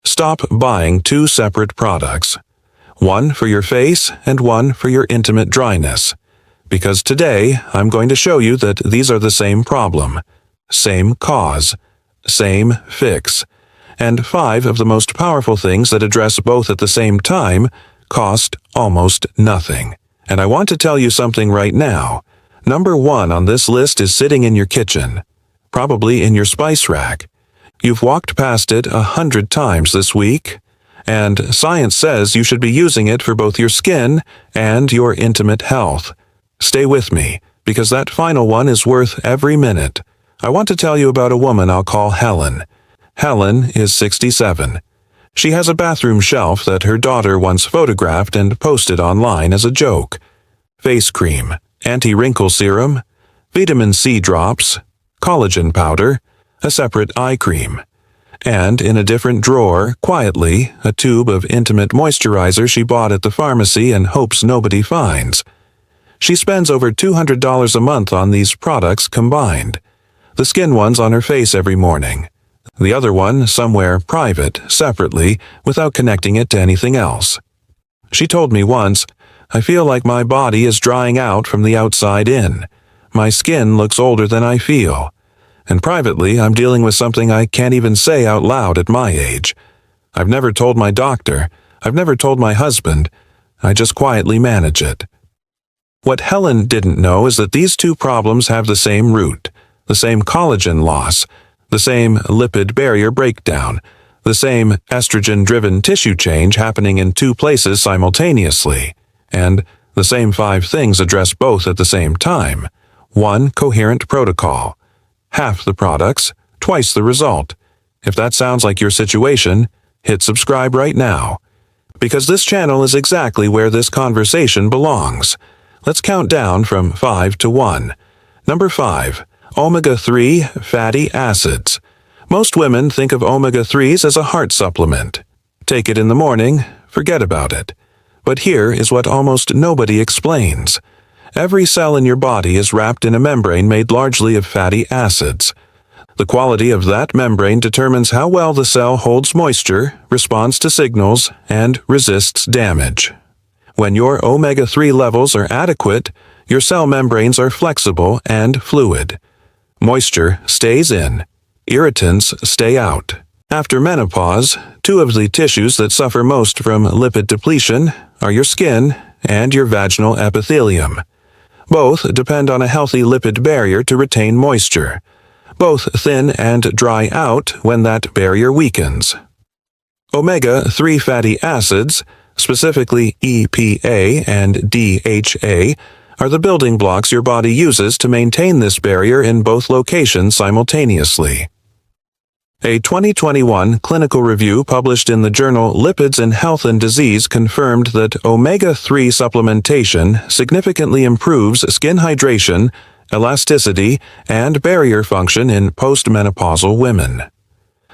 Stop buying two separate products, one for your face and one for your intimate dryness, because today I'm going to show you that these are the same problem, same cause, same fix, and 5 of the most powerful things that address both at the same time cost almost nothing. And I want to tell you something right now. Number 1 on this list is sitting in your kitchen, probably in your spice rack. You've walked past it 100 times this week, and science says you should be using it for both your skin and your intimate health. Stay with me, because that final one is worth every minute. I want to tell you about a woman I'll call Helen. Helen is 67. She has a bathroom shelf that her daughter once photographed and posted online as a joke. Face cream, anti-wrinkle serum, vitamin C drops, collagen powder, a separate eye cream, and in a different drawer, quietly, a tube of intimate moisturizer she bought at the pharmacy and hopes nobody finds. She spends over $200 a month on these products combined. The skin one's on her face every morning. The other one somewhere private, separately, without connecting it to anything else. She told me once, "I feel like my body is drying out from the outside in. My skin looks older than I feel. And privately, I'm dealing with something I can't even say out loud at my age. I've never told my doctor. I've never told my husband. I just quietly manage it." What Helen didn't know is that these two problems have the same root, the same collagen loss, the same lipid barrier breakdown, the same estrogen-driven tissue change happening in 2 places simultaneously, and the same 5 things address both at the same time. 1 coherent protocol. Half the products, twice the result. If that sounds like your situation, hit subscribe right now. Because this channel is exactly where this conversation belongs. Let's count down from 5 to 1. Number 5. Omega-3 fatty acids. Most women think of omega-3s as a heart supplement. Take it in the morning, forget about it. But here is what almost nobody explains. Every cell in your body is wrapped in a membrane made largely of fatty acids. The quality of that membrane determines how well the cell holds moisture, responds to signals, and resists damage. When your omega-3 levels are adequate, your cell membranes are flexible and fluid. Moisture stays in. Irritants stay out. After menopause, 2 of the tissues that suffer most from lipid depletion are your skin and your vaginal epithelium. Both depend on a healthy lipid barrier to retain moisture. Both thin and dry out when that barrier weakens. Omega-3 fatty acids, specifically EPA and DHA, are the building blocks your body uses to maintain this barrier in both locations simultaneously. A 2021 clinical review published in the journal Lipids in Health and Disease confirmed that omega-3 supplementation significantly improves skin hydration, elasticity, and barrier function in postmenopausal women.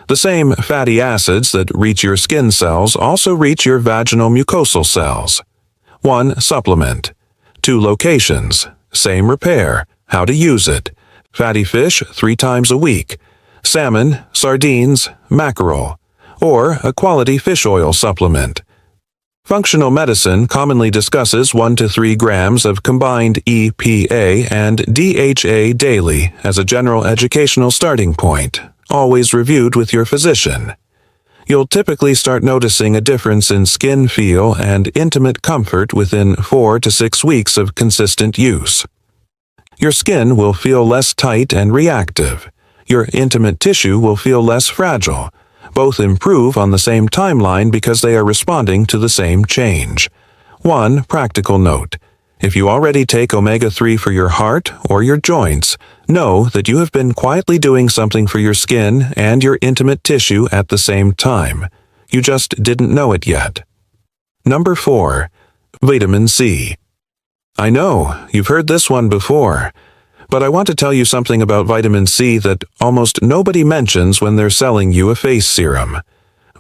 The same fatty acids that reach your skin cells also reach your vaginal mucosal cells. 1 supplement. 2 locations. Same repair. How to use it. Fatty fish 3 times a week. Salmon, sardines, mackerel, or a quality fish oil supplement. Functional medicine commonly discusses 1 to 3 grams of combined EPA and DHA daily as a general educational starting point, always reviewed with your physician. You'll typically start noticing a difference in skin feel and intimate comfort within 4 to 6 weeks of consistent use. Your skin will feel less tight and reactive. Your intimate tissue will feel less fragile. Both improve on the same timeline because they are responding to the same change. 1 practical note. If you already take omega-3 for your heart or your joints, know that you have been quietly doing something for your skin and your intimate tissue at the same time. You just didn't know it yet. Number 4. Vitamin C. I know, you've heard this one before. But I want to tell you something about vitamin C that almost nobody mentions when they're selling you a face serum.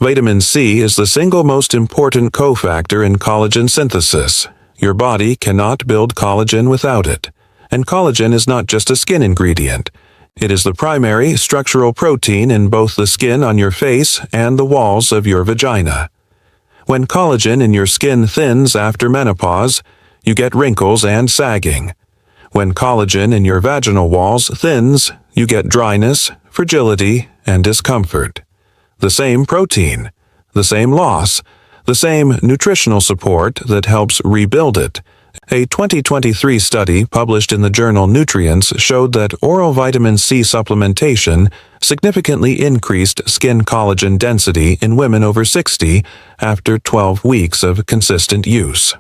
Vitamin C is the single most important cofactor in collagen synthesis. Your body cannot build collagen without it. And collagen is not just a skin ingredient. It is the primary structural protein in both the skin on your face and the walls of your vagina. When collagen in your skin thins after menopause, you get wrinkles and sagging. When collagen in your vaginal walls thins, you get dryness, fragility, and discomfort. The same protein, the same loss, the same nutritional support that helps rebuild it. A 2023 study published in the journal Nutrients showed that oral vitamin C supplementation significantly increased skin collagen density in women over 60 after 12 weeks of consistent use.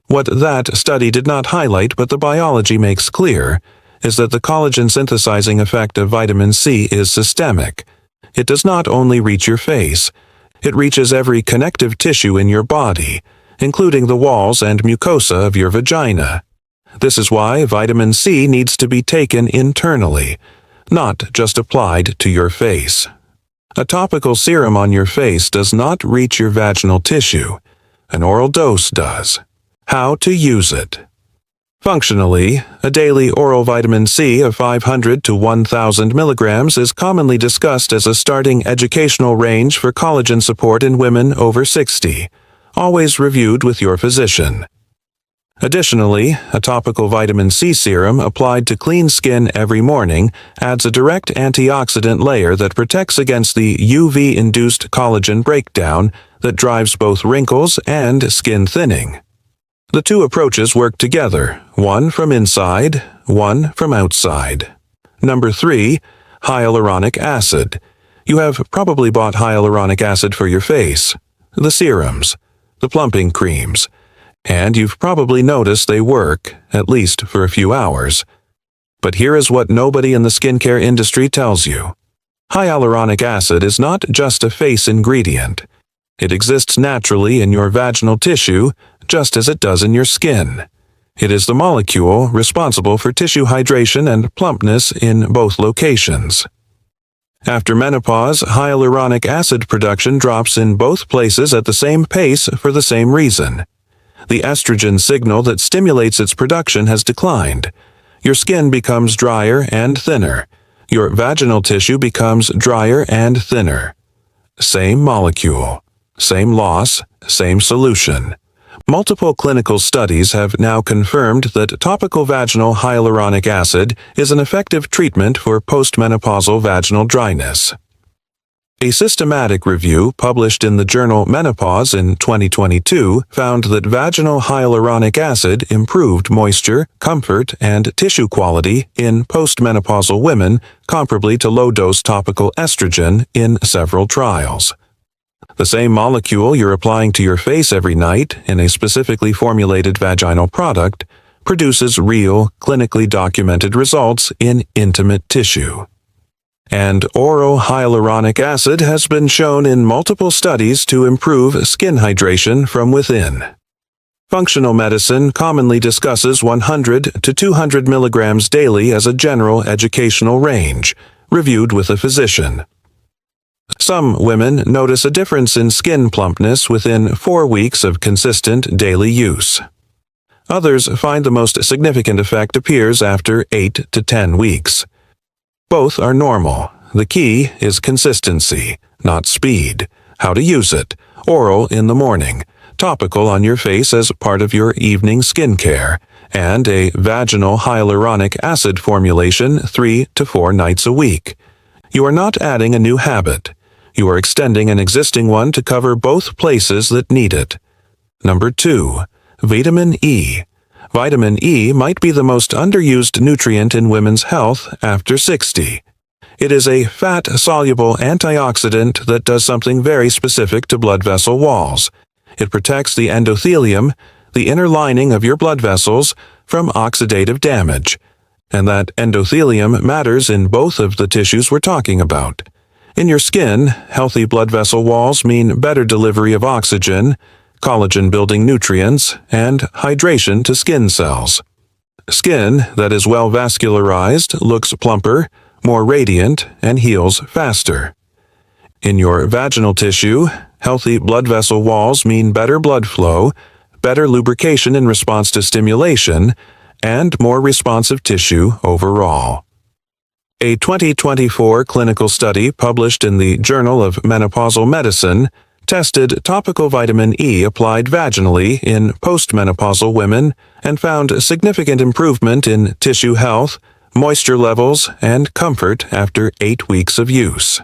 What that study did not highlight, but the biology makes clear, is that the collagen synthesizing effect of vitamin C is systemic. It does not only reach your face, it reaches every connective tissue in your body, including the walls and mucosa of your vagina. This is why vitamin C needs to be taken internally, not just applied to your face. A topical serum on your face does not reach your vaginal tissue. An oral dose does. How to use it. Functionally, a daily oral vitamin C of 500 to 1,000 milligrams is commonly discussed as a starting educational range for collagen support in women over 60. Always reviewed with your physician. Additionally, a topical vitamin C serum applied to clean skin every morning adds a direct antioxidant layer that protects against the UV-induced collagen breakdown that drives both wrinkles and skin thinning. The two approaches work together, one from inside, one from outside. Number 3, hyaluronic acid. You have probably bought hyaluronic acid for your face, the serums, the plumping creams, and you've probably noticed they work, at least for a few hours. But here is what nobody in the skincare industry tells you. Hyaluronic acid is not just a face ingredient. It exists naturally in your vaginal tissue, just as it does in your skin. It is the molecule responsible for tissue hydration and plumpness in both locations. After menopause, hyaluronic acid production drops in both places at the same pace for the same reason. The estrogen signal that stimulates its production has declined. Your skin becomes drier and thinner. Your vaginal tissue becomes drier and thinner. Same molecule, same loss, same solution. Multiple clinical studies have now confirmed that topical vaginal hyaluronic acid is an effective treatment for postmenopausal vaginal dryness. A systematic review published in the journal Menopause in 2022 found that vaginal hyaluronic acid improved moisture, comfort, and tissue quality in postmenopausal women comparably to low-dose topical estrogen in several trials. The same molecule you're applying to your face every night in a specifically formulated vaginal product produces real, clinically documented results in intimate tissue. And oral hyaluronic acid has been shown in multiple studies to improve skin hydration from within. Functional medicine commonly discusses 100 to 200 milligrams daily as a general educational range, reviewed with a physician. Some women notice a difference in skin plumpness within 4 weeks of consistent daily use. Others find the most significant effect appears after 8 to 10 weeks. Both are normal. The key is consistency, not speed. How to use it: oral in the morning, topical on your face as part of your evening skincare, and a vaginal hyaluronic acid formulation 3 to 4 nights a week. You are not adding a new habit. You are extending an existing one to cover both places that need it. Number 2, vitamin E. Vitamin E might be the most underused nutrient in women's health after 60. It is a fat-soluble antioxidant that does something very specific to blood vessel walls. It protects the endothelium, the inner lining of your blood vessels, from oxidative damage. And that endothelium matters in both of the tissues we're talking about. In your skin, healthy blood vessel walls mean better delivery of oxygen, collagen-building nutrients, and hydration to skin cells. Skin that is well vascularized looks plumper, more radiant, and heals faster. In your vaginal tissue, healthy blood vessel walls mean better blood flow, better lubrication in response to stimulation, and more responsive tissue overall. A 2024 clinical study published in the Journal of Menopausal Medicine tested topical vitamin E applied vaginally in postmenopausal women and found significant improvement in tissue health, moisture levels, and comfort after 8 weeks of use.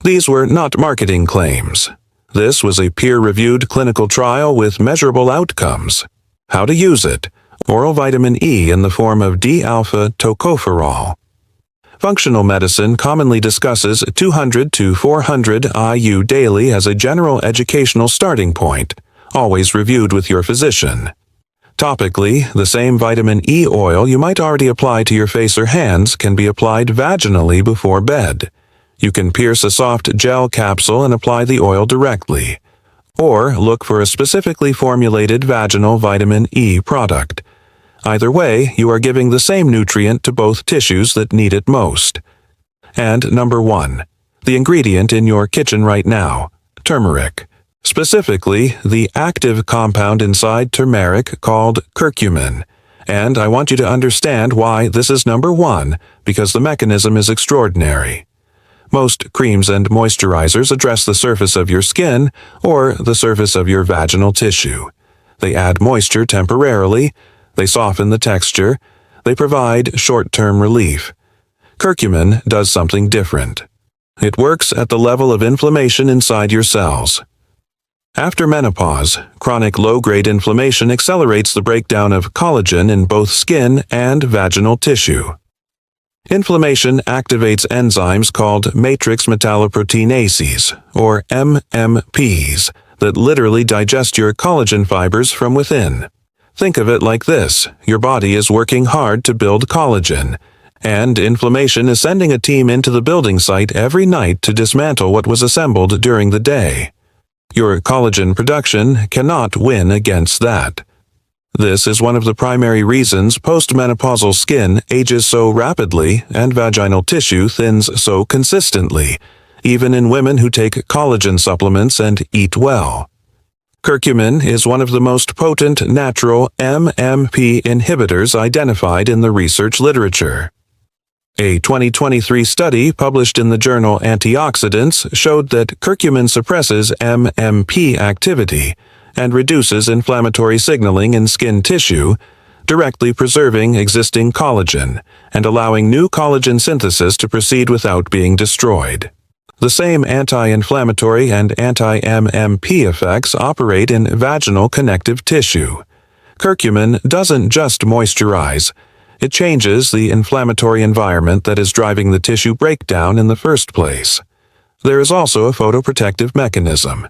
These were not marketing claims. This was a peer-reviewed clinical trial with measurable outcomes. How to use it: oral vitamin E in the form of D-alpha tocopherol. Functional medicine commonly discusses 200 to 400 IU daily as a general educational starting point, always reviewed with your physician. Topically, the same vitamin E oil you might already apply to your face or hands can be applied vaginally before bed. You can pierce a soft gel capsule and apply the oil directly. Or look for a specifically formulated vaginal vitamin E product. Either way, you are giving the same nutrient to both tissues that need it most. And number 1, the ingredient in your kitchen right now: turmeric. Specifically, the active compound inside turmeric called curcumin. And I want you to understand why this is number 1, because the mechanism is extraordinary. Most creams and moisturizers address the surface of your skin or the surface of your vaginal tissue. They add moisture temporarily. They soften the texture. They provide short-term relief. Curcumin does something different. It works at the level of inflammation inside your cells. After menopause, chronic low-grade inflammation accelerates the breakdown of collagen in both skin and vaginal tissue. Inflammation activates enzymes called matrix metalloproteinases, or MMPs, that literally digest your collagen fibers from within. Think of it like this: your body is working hard to build collagen, and inflammation is sending a team into the building site every night to dismantle what was assembled during the day. Your collagen production cannot win against that. This is one of the primary reasons postmenopausal skin ages so rapidly and vaginal tissue thins so consistently, even in women who take collagen supplements and eat well. Curcumin is one of the most potent natural MMP inhibitors identified in the research literature. A 2023 study published in the journal Antioxidants showed that curcumin suppresses MMP activity and reduces inflammatory signaling in skin tissue, directly preserving existing collagen and allowing new collagen synthesis to proceed without being destroyed. The same anti-inflammatory and anti-MMP effects operate in vaginal connective tissue. Curcumin doesn't just moisturize. It changes the inflammatory environment that is driving the tissue breakdown in the first place. There is also a photoprotective mechanism.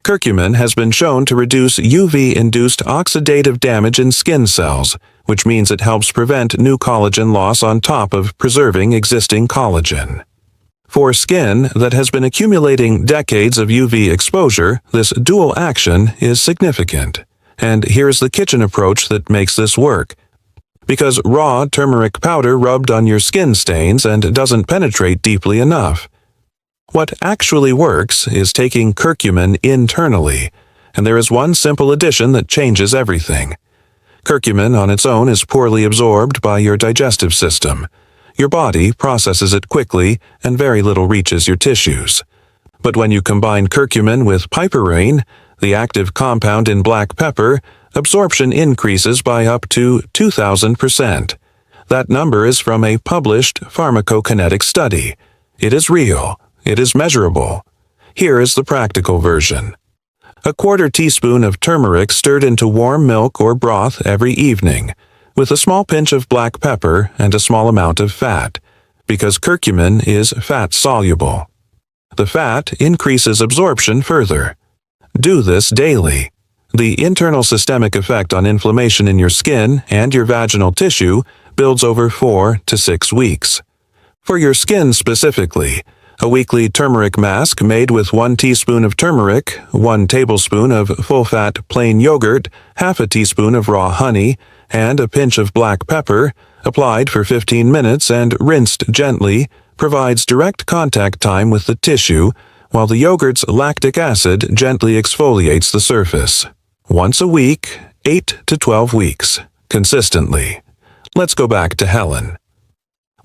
Curcumin has been shown to reduce UV-induced oxidative damage in skin cells, which means it helps prevent new collagen loss on top of preserving existing collagen. For skin that has been accumulating decades of UV exposure, this dual action is significant. And here's the kitchen approach that makes this work. Because raw turmeric powder rubbed on your skin stains and doesn't penetrate deeply enough. What actually works is taking curcumin internally, and there is one simple addition that changes everything. Curcumin on its own is poorly absorbed by your digestive system. Your body processes it quickly, and very little reaches your tissues. But when you combine curcumin with piperine, the active compound in black pepper, absorption increases by up to 2,000%. That number is from a published pharmacokinetic study. It is real. It is measurable. Here is the practical version. A quarter teaspoon of turmeric stirred into warm milk or broth every evening, with a small pinch of black pepper and a small amount of fat, because curcumin is fat-soluble. The fat increases absorption further. Do this daily. The internal systemic effect on inflammation in your skin and your vaginal tissue builds over 4 to 6 weeks. For your skin specifically, a weekly turmeric mask made with 1 teaspoon of turmeric, 1 tablespoon of full-fat plain yogurt, half a teaspoon of raw honey, and a pinch of black pepper, applied for 15 minutes and rinsed gently, provides direct contact time with the tissue, while the yogurt's lactic acid gently exfoliates the surface. Once a week, 8 to 12 weeks, consistently. Let's go back to Helen.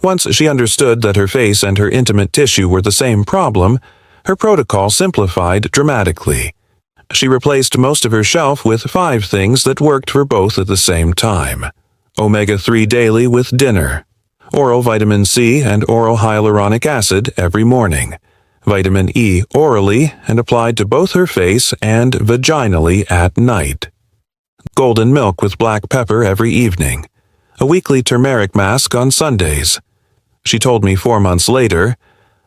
Once she understood that her face and her intimate tissue were the same problem, her protocol simplified dramatically. She replaced most of her shelf with 5 things that worked for both at the same time. Omega-3 daily with dinner. Oral vitamin C and oral hyaluronic acid every morning. Vitamin E orally and applied to both her face and vaginally at night. Golden milk with black pepper every evening. A weekly turmeric mask on Sundays. She told me 4 months later,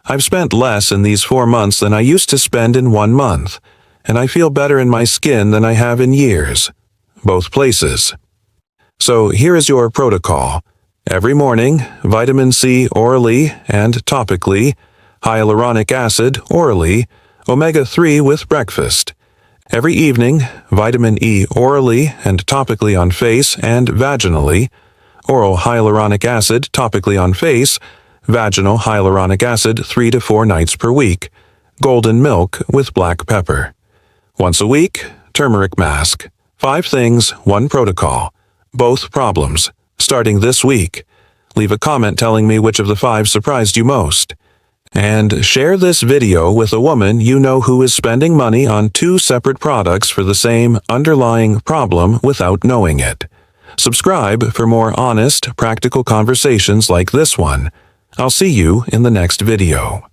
"I've spent less in these 4 months than I used to spend in 1 month, and I feel better in my skin than I have in years." Both places. So here is your protocol. Every morning, vitamin C orally and topically, hyaluronic acid orally, omega-3 with breakfast. Every evening, vitamin E orally and topically on face and vaginally, oral hyaluronic acid topically on face, vaginal hyaluronic acid 3 to 4 nights per week, golden milk with black pepper. Once a week, turmeric mask. 5 things, 1 protocol. Both problems, starting this week. Leave a comment telling me which of the 5 surprised you most. And share this video with a woman you know who is spending money on 2 separate products for the same underlying problem without knowing it. Subscribe for more honest, practical conversations like this one. I'll see you in the next video.